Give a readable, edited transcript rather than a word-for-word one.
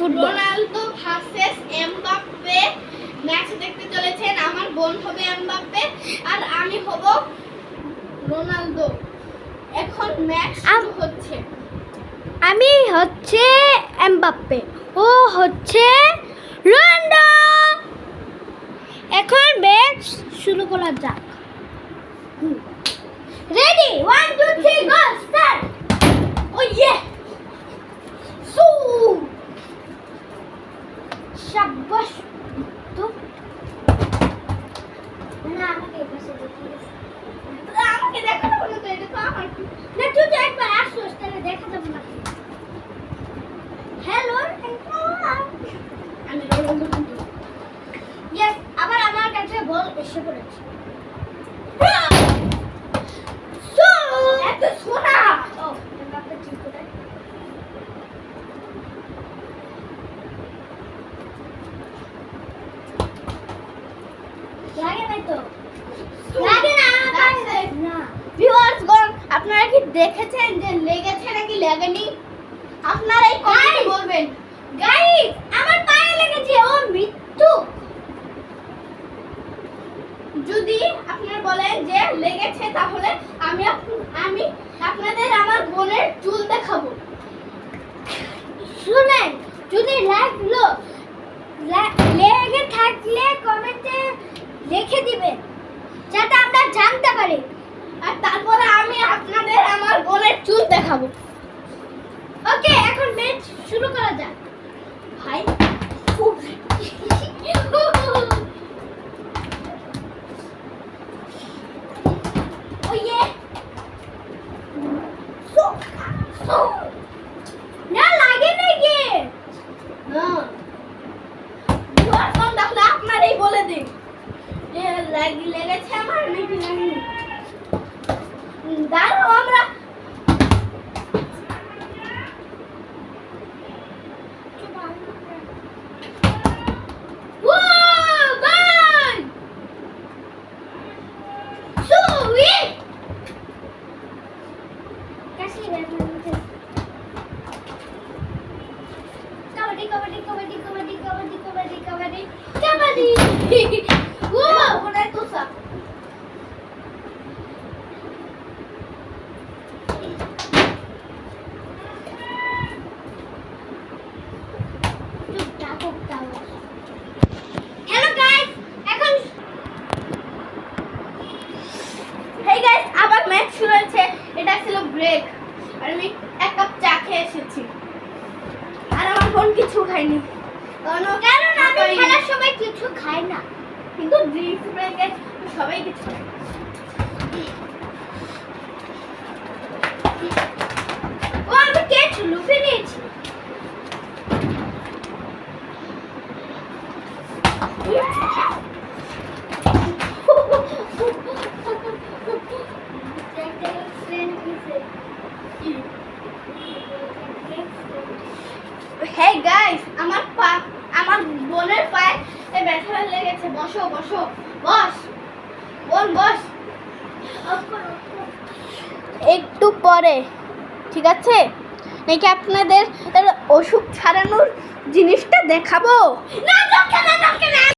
Football. Ronaldo versus Mbappe match দেখতে চলেছেন। আমার বোন হবে এমবাপ্পে আর আমি হব রোনালদো। এখন ম্যাচ শুরু হচ্ছে। আমি হচ্ছে এমবাপ্পে, ও হচ্ছে রোনালদো। এখন ম্যাচ শুরু করা যাক। রেডি, 1 2 3 গো স্টার্ট। ও ইয়ে, সু শাবাশ। তো না, আমাকে এই পাশে দেখিয়ে আমাকে দেখা যাবে না তো, এটা তো আমার। না, তুই তো একবার আসছিস, তাহলে দেখা যাবে না। হ্যালো, আমি রোনালদো কিন্তু ইয়েস, আবার আমার কাছে বল এসে পড়েছে। সু এত সোনা। ও, এমবাপ্পে ঠিক করে। লাগে নাই তো? লাগে না, লাগছে। না। ভিউয়ার্সগণ, আপনারা কি দেখেছেন যে লেগেছে নাকি লাগেনি? আপনারাই কমেন্টে Guys! বলবেন। গাইস, আমার পায়ে লেগেছে। ও মৃত্যু। যদি আপনারা বলেন যে লেগেছে, তাহলে আমি আপনাদের আমার বোনের চুল দেখাবো। শুনেন, যদি লাগলো লেগে থাকলে কমেন্টে লিখে দিবেন, যাতে আমরা জানতে পারি। আর তারপরে আমি আপনাদের আমার বোনের চুল দেখাবো। ওকে, এখন ম্যাচ শুরু করা যাক। ভাই ও ইয়ে, না লাগে নাকি? ভিউয়ার্সগণ, তাহলে আপনারাই বলে দিন যে লেগেছে আমার নাকি লাগেনি। দাঁড়াও, আমরা ও ভাই, সুইট কাশি বেরোচ্ছে। কবাডি কবাডি কবাডি কবাডি কবাডি কবাডি কবাডি কবাডি। ও বোনের তোষা। হ্যালো গাইস, এখন হেই গাইস, আবার ম্যাচ শুরু হয়েছে। এটা ছিল ব্রেক, আর আমি এক কাপ চা খেয়ে এসেছি। আর আমার বোন কিছু খাইনি, কারণ আমি খেলার সময় কিছু খাই না। কিন্তু ড্রিঙ্কস ব্রেকে সবাই কিছু খায়। ও, আমি কেক লুফে নিয়েছি। হেই গাইস, আমার বোনের পায়ে ব্যথা লেগেছে। বসো বসো, বস বোন, বস। একটু পরে, ঠিক আছে? নাকি আপনাদের অসুখ ছাড়ানোর জিনিসটা দেখাবো? না, দরকার না, দরকার না।